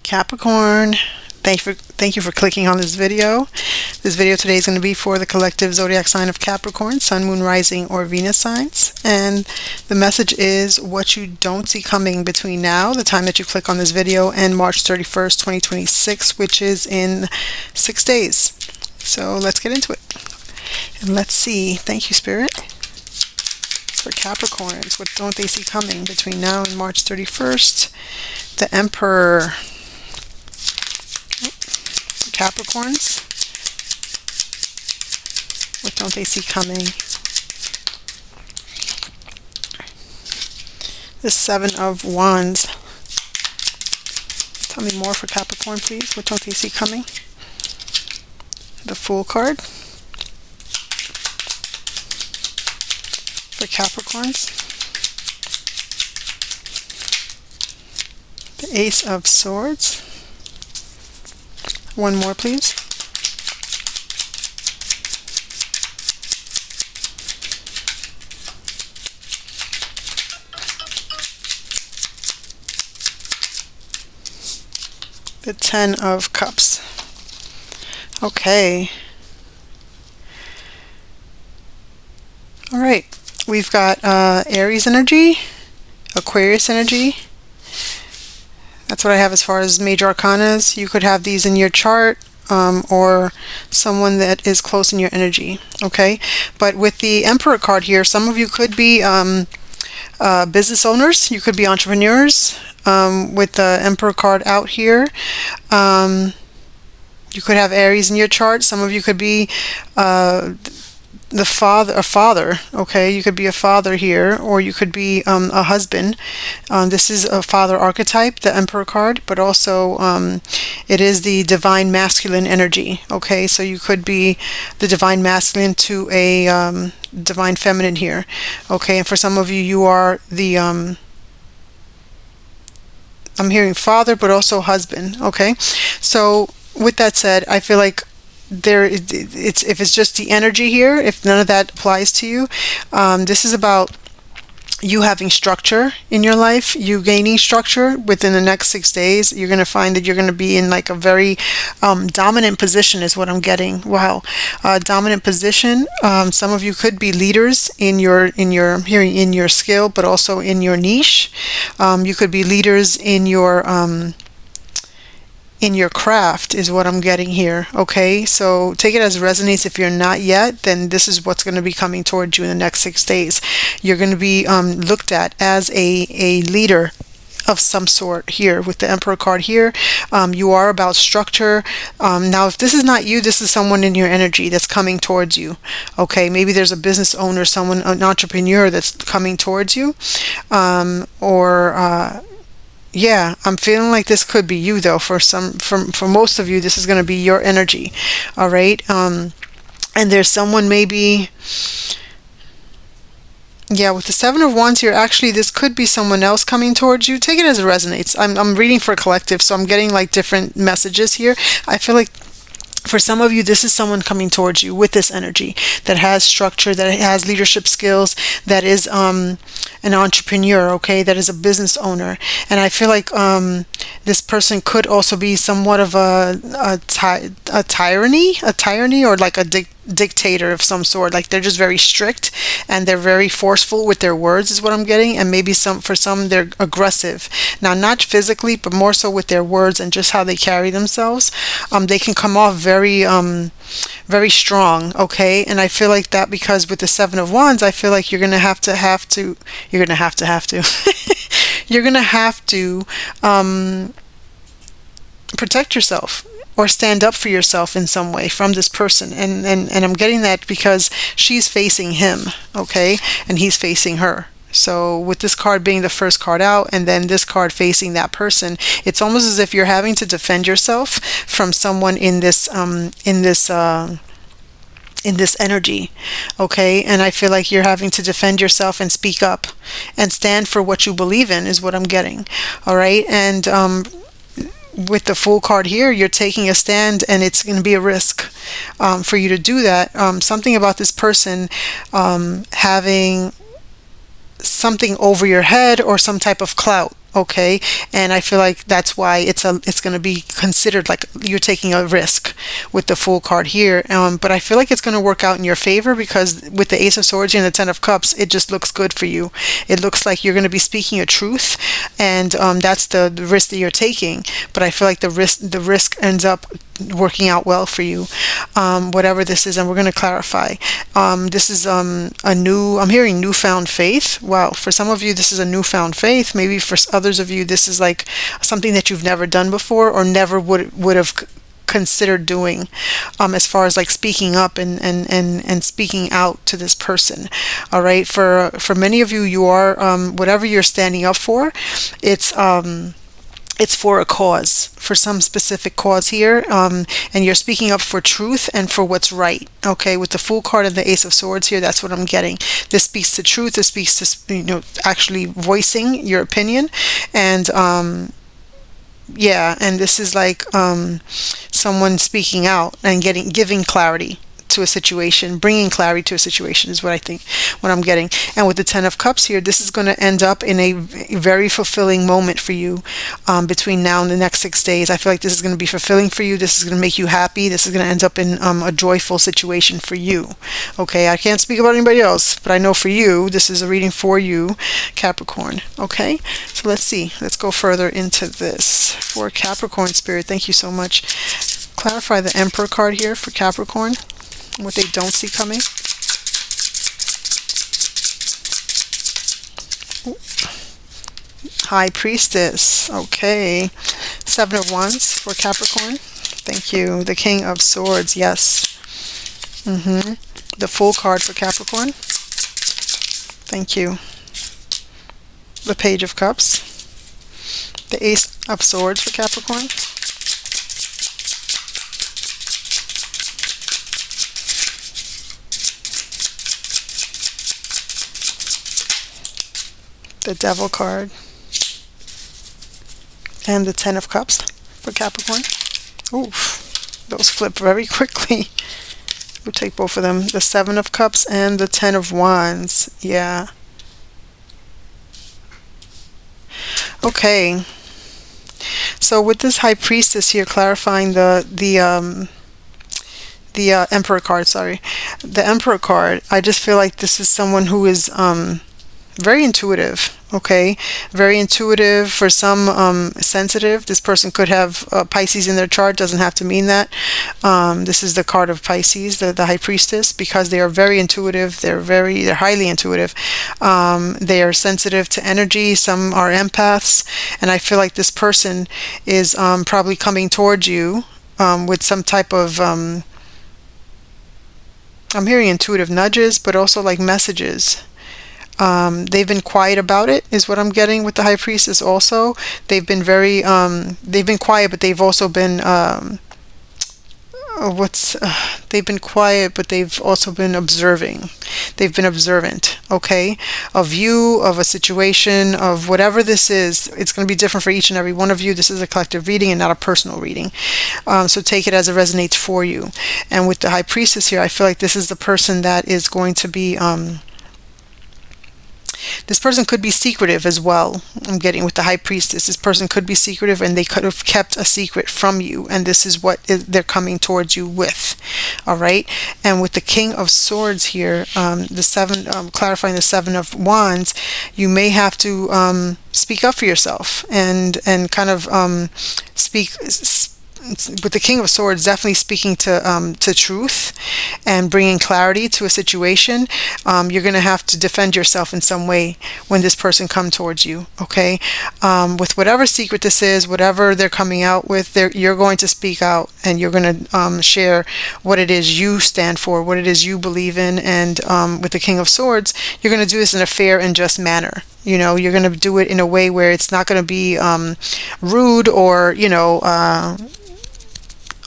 Capricorn, thank you for clicking on this video. This video today is going to be for the collective zodiac sign of Capricorn, Sun, Moon, Rising, or Venus signs. And the message is what you don't see coming between now, the time that you click on this video, and March 31st, 2026, which is in 6 days. So let's get into it. And let's see. Thank you, Spirit. For Capricorns, what don't they see coming between now and March 31st? The Emperor. Capricorns, what don't they see coming? The Seven of Wands. Tell me more for Capricorn, please. What don't they see coming? The Fool card. For Capricorns. The Ace of Swords. One more, please. The Ten of Cups. Okay. All right. We've got Aries energy, Aquarius energy. That's what I have as far as major arcanas. You could have these in your chart or someone that is close in your energy, okay? But with the Emperor card here, some of you could be business owners. You could be entrepreneurs with the Emperor card out here. You could have Aries in your chart. Some of you could be a father, okay? You could be a father here, or you could be a husband. This is a father archetype, the Emperor card, but also it is the divine masculine energy, okay? So you could be the divine masculine to a divine feminine here, okay? And for some of you, you are the I'm hearing father, but also husband, okay? So with that said, I feel like if it's just the energy here, if none of that applies to you, this is about you having structure in your life, you gaining structure within the next 6 days. You're going to find that you're going to be in like a very dominant position is what I'm getting. Wow. Dominant position. Some of you could be leaders in your skill, but also in your niche. You could be leaders in your craft is what I'm getting here, okay? So take it as resonates. If you're not yet, then this is what's going to be coming towards you in the next 6 days. You're going to be looked at as a leader of some sort here with the Emperor card here. You are about structure. Now, if this is not you, this is someone in your energy that's coming towards you, okay? Maybe there's a business owner, an entrepreneur that's coming towards you, yeah, I'm feeling like this could be you though. For most of you, this is going to be your energy. All right. And there's someone maybe, yeah, with the Seven of Wands here, actually, this could be someone else coming towards you. Take it as it resonates. I'm reading for a collective, so I'm getting like different messages here. I feel like for some of you, this is someone coming towards you with this energy that has structure, that has leadership skills, that is an entrepreneur, okay, that is a business owner. And I feel like this person could also be somewhat of a tyranny, or like a dictator of some sort. Like they're just very strict and they're very forceful with their words is what I'm getting. And maybe for some they're aggressive. Now, not physically, but more so with their words and just how they carry themselves. They can come off very strong, okay? And I feel like that because with the Seven of Wands, I feel like you're gonna have to you're gonna have to protect yourself or stand up for yourself in some way from this person. And I'm getting that because she's facing him, okay? And he's facing her. So with this card being the first card out and then this card facing that person, it's almost as if you're having to defend yourself from someone in this energy, okay? And I feel like you're having to defend yourself and speak up and stand for what you believe in is what I'm getting. All right. And with the Fool card here, you're taking a stand, and it's going to be a risk for you to do that. Something about this person having something over your head or some type of clout okay? And I feel like that's why it's going to be considered like you're taking a risk with the Fool card here. But I feel like it's going to work out in your favor, because with the Ace of Swords and the Ten of Cups, it just looks good for you. It looks like you're going to be speaking a truth, and that's the risk that you're taking. But I feel like the risk ends up working out well for you, whatever this is. And we're going to clarify. This is I'm hearing newfound faith. Wow, for some of you this is a newfound faith. Maybe for others of you this is like something that you've never done before, or never would have considered doing, as far as like speaking up and speaking out to this person. All right, for many of you, you are whatever you're standing up for, it's for a cause, for some specific cause here, and you're speaking up for truth and for what's right. Okay, with the Fool card and the Ace of Swords here, that's what I'm getting. This speaks to truth. This speaks to, actually voicing your opinion, and yeah, and this is like someone speaking out and giving clarity to a situation, bringing clarity to a situation is what I think, what I'm getting. And with the Ten of Cups here, this is going to end up in a very fulfilling moment for you, between now and the next 6 days. I feel like this is going to be fulfilling for you. This is going to make you happy. This is going to end up in a joyful situation for you. Okay, I can't speak about anybody else, but I know for you, this is a reading for you, Capricorn. Okay, so let's see. Let's go further into this for Capricorn spirit. Thank you so much. Clarify the Emperor card here for Capricorn, what they don't see coming. High Priestess. Okay. Seven of Wands for Capricorn. Thank you. The King of Swords. Yes. The Fool card for Capricorn. Thank you. The Page of Cups. The Ace of Swords for Capricorn. The Devil card, and the Ten of Cups for Capricorn. Oof, those flip very quickly. We'll take both of them. The Seven of Cups and the Ten of Wands. Yeah. Okay. So with this High Priestess here, clarifying the Emperor card. Sorry, the Emperor card. I just feel like this is someone who is very intuitive. Okay, very intuitive. For some, sensitive. This person could have Pisces in their chart. Doesn't have to mean that. This is the card of Pisces, the High Priestess, because they are very intuitive. They're highly intuitive. They are sensitive to energy. Some are empaths, and I feel like this person is probably coming towards you with some type of I'm hearing intuitive nudges, but also like messages. They've been quiet about it, is what I'm getting with the High Priestess also. They've been very, they've been quiet, but they've also been, they've been quiet, but they've also been observing. They've been observant, okay, of you, of a situation, of whatever this is. It's going to be different for each and every one of you. This is a collective reading and not a personal reading. So take it as it resonates for you. And with the High Priestess here, I feel like this is the person that is going to be, this person could be secretive as well. I'm getting with the High Priestess. This person could be secretive, and they could have kept a secret from you, and this is what they're coming towards you with. All right. And with the King of Swords here, the seven, clarifying the Seven of Wands, you may have to speak up for yourself and kind of speak. With the King of Swords, definitely speaking to truth and bringing clarity to a situation. You're going to have to defend yourself in some way when this person comes towards you, okay? With whatever secret this is, whatever they're coming out with, you're going to speak out, and you're going to share what it is you stand for, what it is you believe in. And with the King of Swords, you're going to do this in a fair and just manner. You're going to do it in a way where it's not going to be rude or,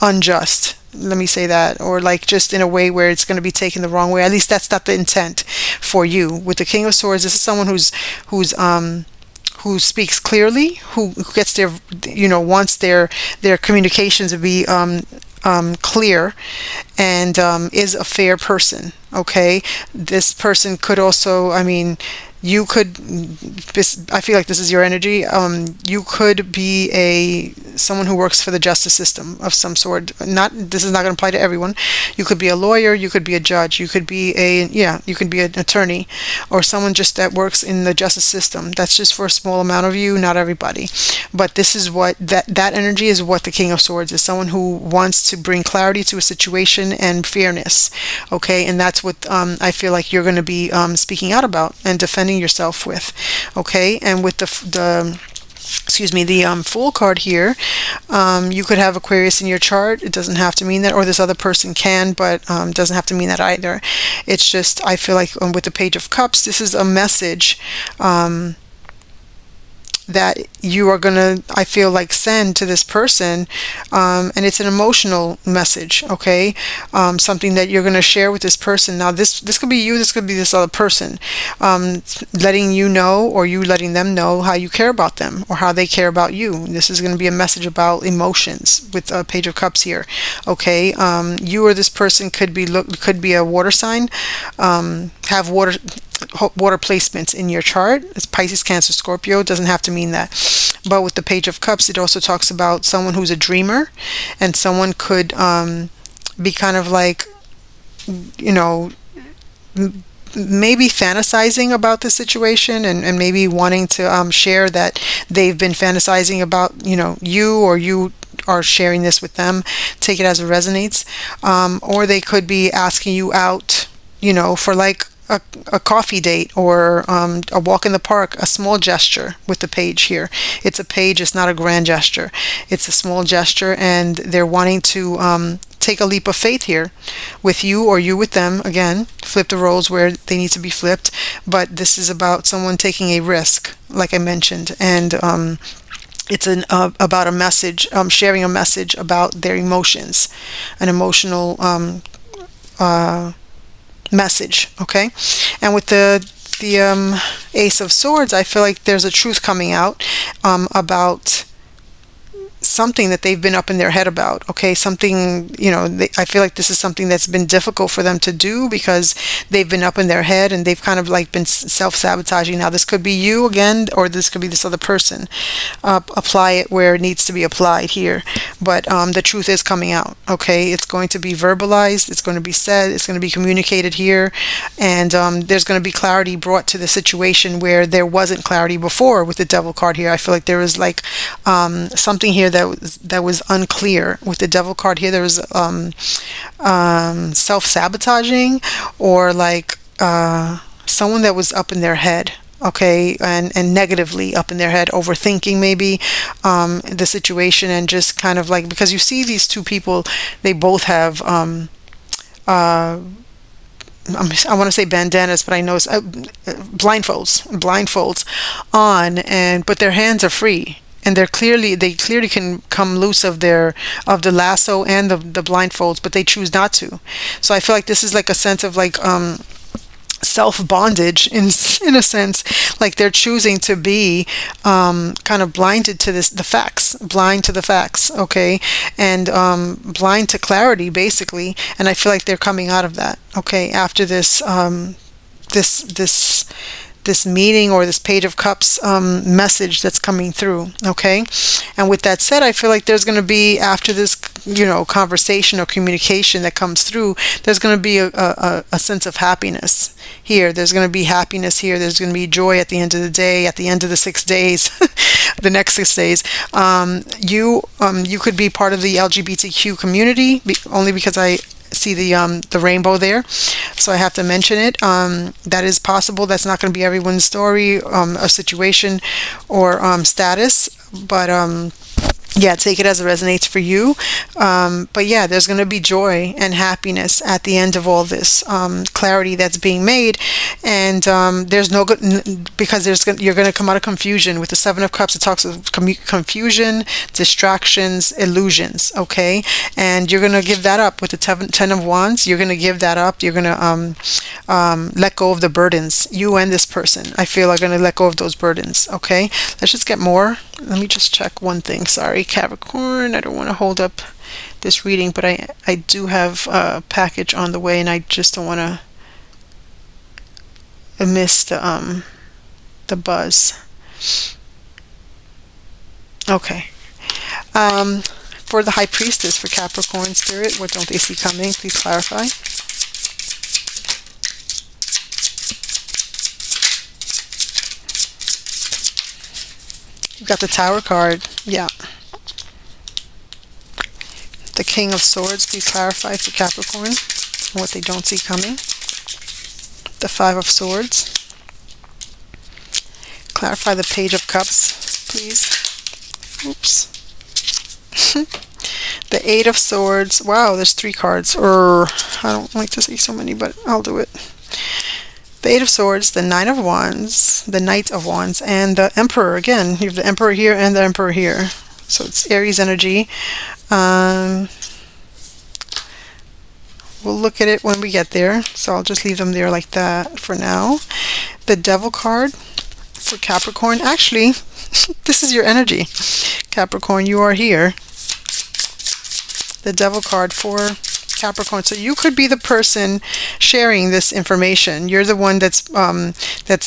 unjust, let me say that, or like just in a way where it's going to be taken the wrong way. At least that's not the intent for you. With the King of Swords, this is someone who speaks clearly, who gets their, wants their communications to be clear, and is a fair person. Okay, this person could also, you could, I feel like this is your energy. You could be someone who works for the justice system of some sort. Not, this is not going to apply to everyone. You could be a lawyer, you could be a judge, you could be you could be an attorney, or someone just that works in the justice system. That's just for a small amount of you, not everybody. But this is what that energy is, what the King of Swords is, someone who wants to bring clarity to a situation and fairness. Okay, and that's what I feel like you're going to be speaking out about and defending yourself with. Okay, and with the excuse me, the Fool card here, you could have Aquarius in your chart. It doesn't have to mean that, or this other person can, but doesn't have to mean that either. It's just, I feel like with the Page of Cups, this is a message that you are going to, I feel like, send to this person, and it's an emotional message. Okay, something that you're going to share with this person. Now this could be you, this could be this other person, letting you know, or you letting them know how you care about them or how they care about you. This is going to be a message about emotions with a Page of Cups here. Okay, you or this person could be a water sign, have water placements in your chart. It's Pisces, Cancer, Scorpio. It doesn't have to mean that. But with the Page of Cups, it also talks about someone who's a dreamer, and someone could be kind of like, maybe fantasizing about the situation, and maybe wanting to share that they've been fantasizing about, you, or you are sharing this with them. Take it as it resonates. Or they could be asking you out, for like a coffee date, or a walk in the park, a small gesture with the page here. It's a page, it's not a grand gesture. It's a small gesture, and they're wanting to take a leap of faith here with you, or you with them. Again, flip the roles where they need to be flipped. But this is about someone taking a risk, like I mentioned, and it's about a message, sharing a message about their emotions, an emotional message. Okay, and with the Ace of Swords, I feel like there's a truth coming out about something that they've been up in their head about. Okay, something, I feel like this is something that's been difficult for them to do because they've been up in their head, and they've kind of like been self-sabotaging. Now this could be you again, or this could be this other person. Apply it where it needs to be applied here. But the truth is coming out. Okay, it's going to be verbalized, it's going to be said, it's going to be communicated here, and there's going to be clarity brought to the situation where there wasn't clarity before. With the Devil card here, I feel like there was like something here that was unclear. With the Devil card here, there was self-sabotaging, or like someone that was up in their head. Okay, and negatively up in their head, overthinking maybe the situation, and just kind of like, because you see these two people, they both have I want to say bandanas, but I know it's blindfolds on, but their hands are free, and they clearly can come loose of the lasso and the blindfolds, but they choose not to. So I feel like this is like a sense of like self-bondage in a sense, like they're choosing to be kind of blinded to blind to the facts. Okay, and blind to clarity basically, and I feel like they're coming out of that. Okay, after this this meeting, or this Page of Cups message that's coming through. Okay, and with that said, I feel like there's going to be, after this conversation or communication that comes through, there's going to be a sense of happiness here. There's going to be happiness here. There's going to be joy at the end of the day, at the end of the 6 days, the next 6 days. You could be part of the LGBTQ community, only because I see the rainbow there, so I have to mention it. That is possible. That's not going to be everyone's story, a situation, or status, but yeah, take it as it resonates for you. But yeah, there's going to be joy and happiness at the end of all this clarity that's being made, and there's no good, because you're going to come out of confusion. With the Seven of Cups, it talks of confusion, distractions, illusions. Okay, and you're going to give that up. With the Ten of Wands, you're going to give that up. You're going to let go of the burdens. You and this person, I feel, are going to let go of those burdens. Okay, let's just get more. Let me just check one thing. Sorry, Capricorn, I don't want to hold up this reading, but I do have a package on the way, and I just don't want to miss the the buzz. Okay. For the High Priestess, for Capricorn spirit, what don't they see coming? Please clarify. You've got the Tower card. Yeah. The King of Swords, please clarify for Capricorn what they don't see coming. The Five of Swords. Clarify the Page of Cups, please. Oops. The Eight of Swords. Wow, there's 3 cards. I don't like to say so many, but I'll do it. The Eight of Swords, the Nine of Wands, the Knight of Wands, and the Emperor. Again, you have the Emperor here and the Emperor here. So it's Aries energy. We'll look at it when we get there. So I'll just leave them there like that for now. The Devil card for Capricorn. Actually, this is your energy. Capricorn, you are here. The Devil card for Capricorn. So you could be the person sharing this information. You're the one that's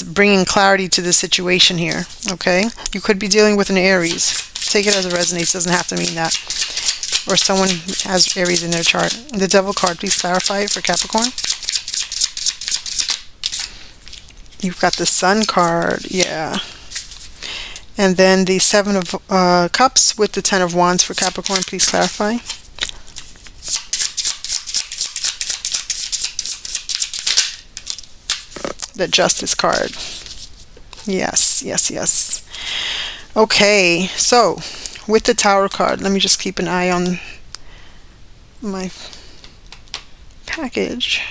bringing clarity to the situation here. Okay, you could be dealing with an Aries. Take it as it resonates. Doesn't have to mean that. Or someone has Aries in their chart. The Devil card, please clarify it for Capricorn. You've got the Sun card. Yeah. And then the Seven of Cups with the Ten of Wands for Capricorn. Please clarify. The Justice card. Yes, yes, yes. Okay, so with the Tower card, let me just keep an eye on my package.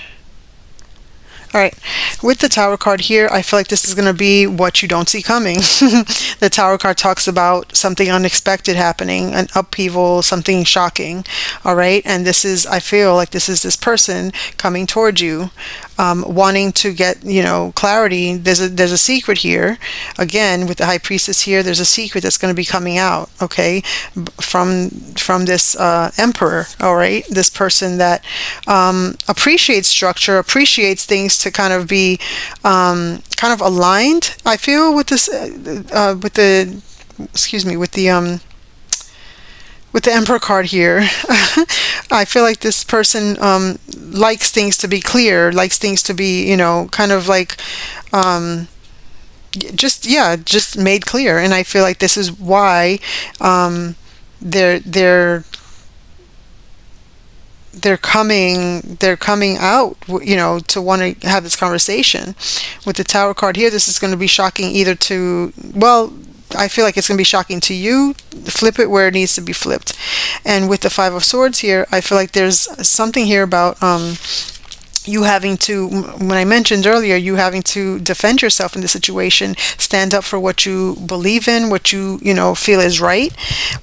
All right, with the Tower card here, I feel like this is going to be what you don't see coming. The Tower card talks about something unexpected happening, an upheaval, something shocking. All right, and this is, I feel like this is this person coming towards you, wanting to get, clarity. There's a secret here. Again, with the High Priestess here, there's a secret that's going to be coming out. Okay, from this Emperor. All right, this person that appreciates structure, appreciates things to kind of be kind of aligned. I feel with this with the Emperor card here. I feel like this person likes things to be clear, likes things to be, kind of like just made clear. And I feel like this is why they're coming out, to want to have this conversation. With the Tower card here, this is going to be shocking either to, well, I feel like it's going to be shocking to you. Flip it where it needs to be flipped. And with the Five of Swords here, I feel like there's something here about you having to, when I mentioned earlier, you having to defend yourself in this situation, stand up for what you believe in, what you feel is right.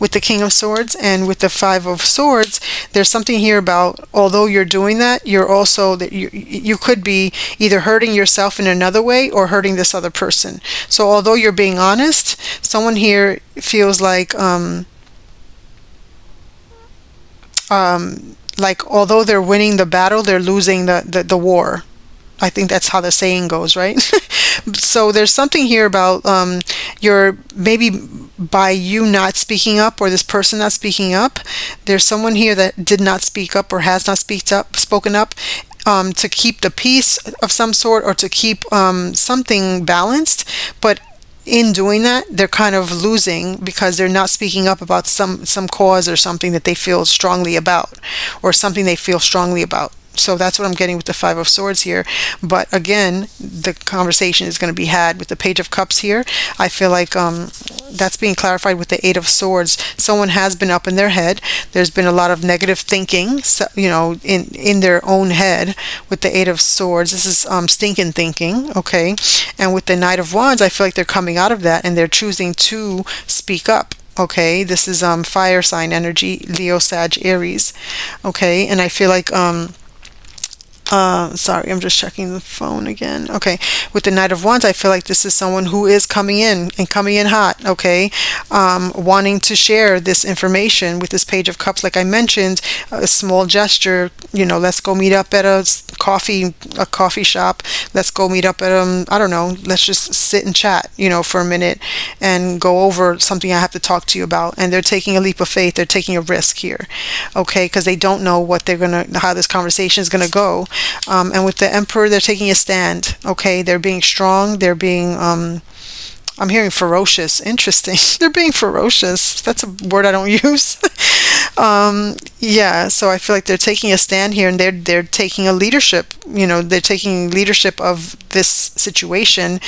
With the King of Swords and with the Five of Swords, there's something here about, although you're doing that, you're also that you could be either hurting yourself in another way or hurting this other person. So although you're being honest, someone here feels like although they're winning the battle, they're losing the war. I think that's how the saying goes, right? So there's something here about you're maybe by you not speaking up, or this person not speaking up, there's someone here that did not speak up or has not spoken up to keep the peace of some sort, or to keep something balanced. But in doing that, they're kind of losing because they're not speaking up about some cause or something that they feel strongly about, or something they feel strongly about. So that's what I'm getting with the Five of Swords here. But again, the conversation is going to be had with the Page of Cups here. I feel like that's being clarified with the Eight of Swords. Someone has been up in their head. There's been a lot of negative thinking, in their own head. With the Eight of Swords, this is stinking thinking, okay? And with the Knight of Wands, I feel like they're coming out of that and they're choosing to speak up. Okay, this is fire sign energy, Leo, Sag, Aries. Okay, and I feel like Sorry, I'm just checking the phone again. Okay, with the Knight of Wands, I feel like this is someone who is coming in and coming in hot. Okay, wanting to share this information with this Page of Cups, like I mentioned, a small gesture. Let's go meet up at a coffee shop. Let's go meet up at I don't know. Let's just sit and chat. For a minute and go over something I have to talk to you about. And they're taking a leap of faith. They're taking a risk here. Okay, because they don't know how this conversation is gonna go. And with the Emperor, they're taking a stand. Okay, they're being strong. They're being, I'm hearing ferocious. Interesting. They're being ferocious. That's a word I don't use. Yeah, so I feel like they're taking a stand here, and they're taking a leadership. They're taking leadership of this situation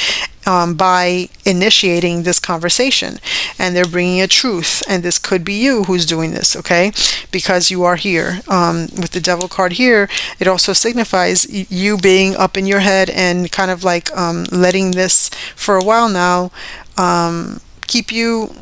by initiating this conversation, and they're bringing a truth. And this could be you who's doing this, okay? Because you are here. With the Devil card here, it also signifies you being up in your head and kind of like letting this for a while now keep you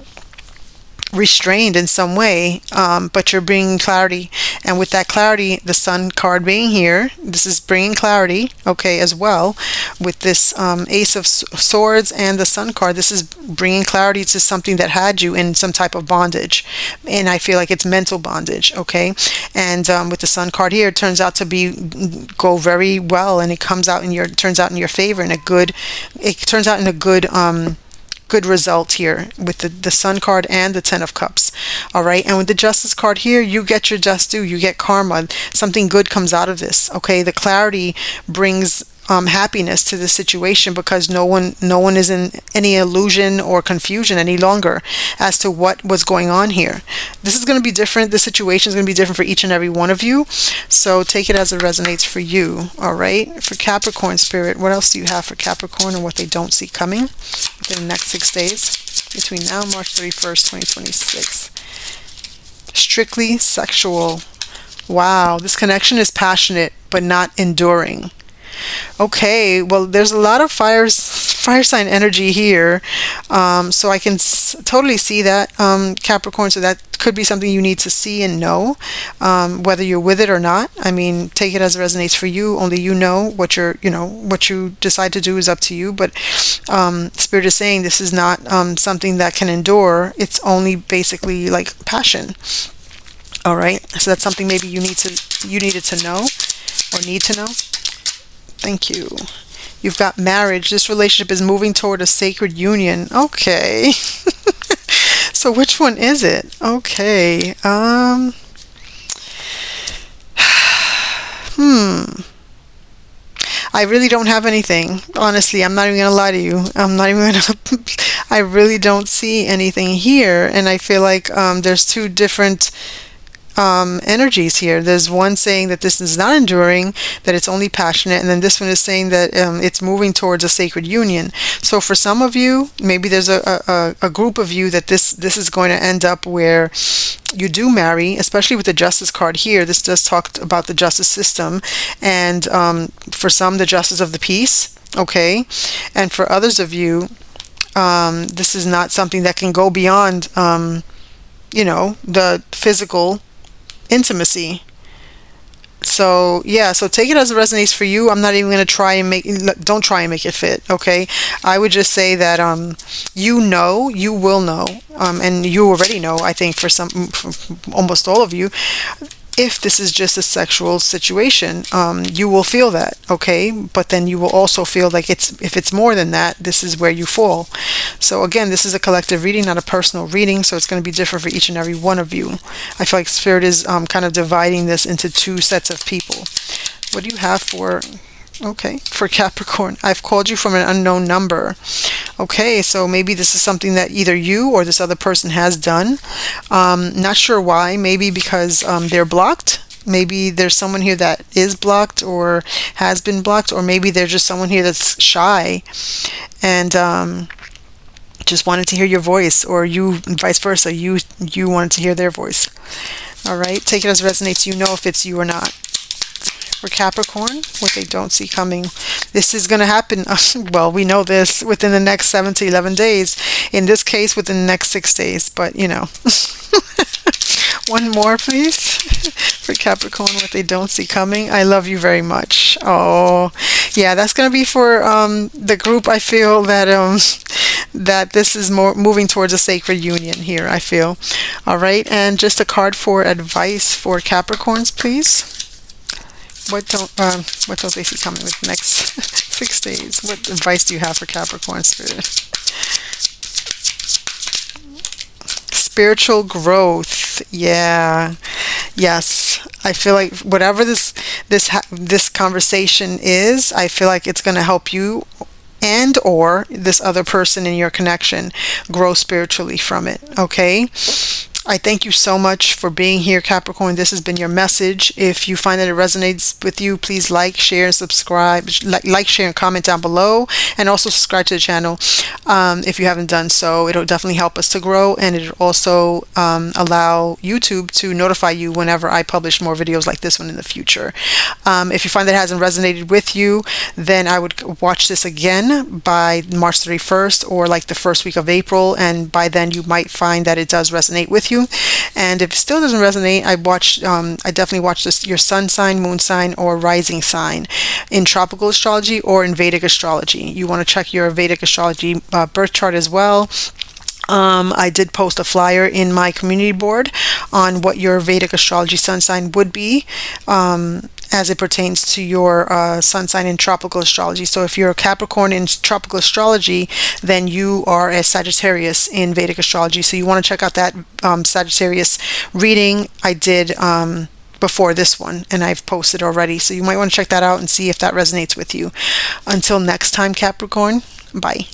restrained in some way, but you're bringing clarity. And with that clarity, the Sun card being here, this is bringing clarity, okay, as well. With this Ace of Swords and the Sun card, this is bringing clarity to something that had you in some type of bondage. And I feel like it's mental bondage, okay? And with the Sun card here, it turns out to go very well, and it turns out in your favor, it turns out in a good result here with the Sun card and the Ten of Cups. All right, and with the Justice card here, you get your just due. You get karma. Something good comes out of this. Okay, the clarity brings happiness to the situation, because no one is in any illusion or confusion any longer as to what was going on here. This is going to be different. The situation is going to be different for each and every one of you. So take it as it resonates for you. All right. For Capricorn spirit, what else do you have for Capricorn and what they don't see coming within the next 6 days between now and March 31st, 2026? Strictly sexual. Wow. This connection is passionate but not enduring. Okay, well, there's a lot of fire sign energy here, so I can totally see that, Capricorn. So that could be something you need to see and know, whether you're with it or not. I mean, take it as it resonates for you. Only you know what what you decide to do is up to you. But Spirit is saying this is not something that can endure. It's only basically like passion. All right, so that's something maybe you needed to know or need to know. Thank you. You've got marriage. This relationship is moving toward a sacred union. Okay. So which one is it? Okay. I really don't have anything. Honestly, I'm not even gonna lie to you. I really don't see anything here, and I feel like there's two different energies here. There's one saying that this is not enduring, that it's only passionate, and then this one is saying that it's moving towards a sacred union. So for some of you, maybe there's a group of you that this is going to end up where you do marry, especially with the Justice card here. This does talk about the justice system, and for some, the justice of the peace, okay? And for others of you, this is not something that can go beyond the physical intimacy. So yeah, so take it as it resonates for you. I'm not even going to don't try and make it fit, okay? I would just say that you will know, and you already know, I think, for almost all of you, if this is just a sexual situation, you will feel that, okay? But then you will also feel like if it's more than that, this is where you fall. So again, this is a collective reading, not a personal reading, so it's going to be different for each and every one of you. I feel like Spirit is kind of dividing this into two sets of people. What do you have for Capricorn? I've called you from an unknown number. Okay, so maybe this is something that either you or this other person has done. Not sure why. Maybe because they're blocked. Maybe there's someone here that is blocked or has been blocked, or maybe there's just someone here that's shy and just wanted to hear your voice, or you vice versa. You wanted to hear their voice. All right, take it as it resonates. You know if it's you or not. For Capricorn, what they don't see coming. This is going to happen, well, we know this, within the next 7 to 11 days. In this case, within the next 6 days. But, one more, please. for Capricorn, what they don't see coming. I love you very much. Oh, yeah, that's gonna be for the group. I feel that that this is more moving towards a sacred union here, I feel. All right, and just a card for advice for Capricorns, please. What don't they see coming with the next 6 days? What advice do you have for Capricorn spirit? Spiritual growth. Yeah. Yes. I feel like whatever this conversation is, I feel like it's going to help you and or this other person in your connection grow spiritually from it. Okay? I thank you so much for being here, Capricorn. This has been your message. If you find that it resonates with you, please like, share, and subscribe. Like, share, and comment down below. And also subscribe to the channel if you haven't done so. It'll definitely help us to grow. And it'll also allow YouTube to notify you whenever I publish more videos like this one in the future. If you find that it hasn't resonated with you, then I would watch this again by March 31st or like the first week of April. And by then you might find that it does resonate with you. And if it still doesn't resonate, I definitely watch this your sun sign, moon sign, or rising sign in tropical astrology or in Vedic astrology. You want to check your Vedic astrology birth chart as well. I did post a flyer in my community board on what your Vedic astrology sun sign would be as it pertains to your sun sign in tropical astrology. So if you're a Capricorn in tropical astrology, then you are a Sagittarius in Vedic astrology. So you want to check out that Sagittarius reading I did before this one, and I've posted already. So you might want to check that out and see if that resonates with you. Until next time, Capricorn, bye.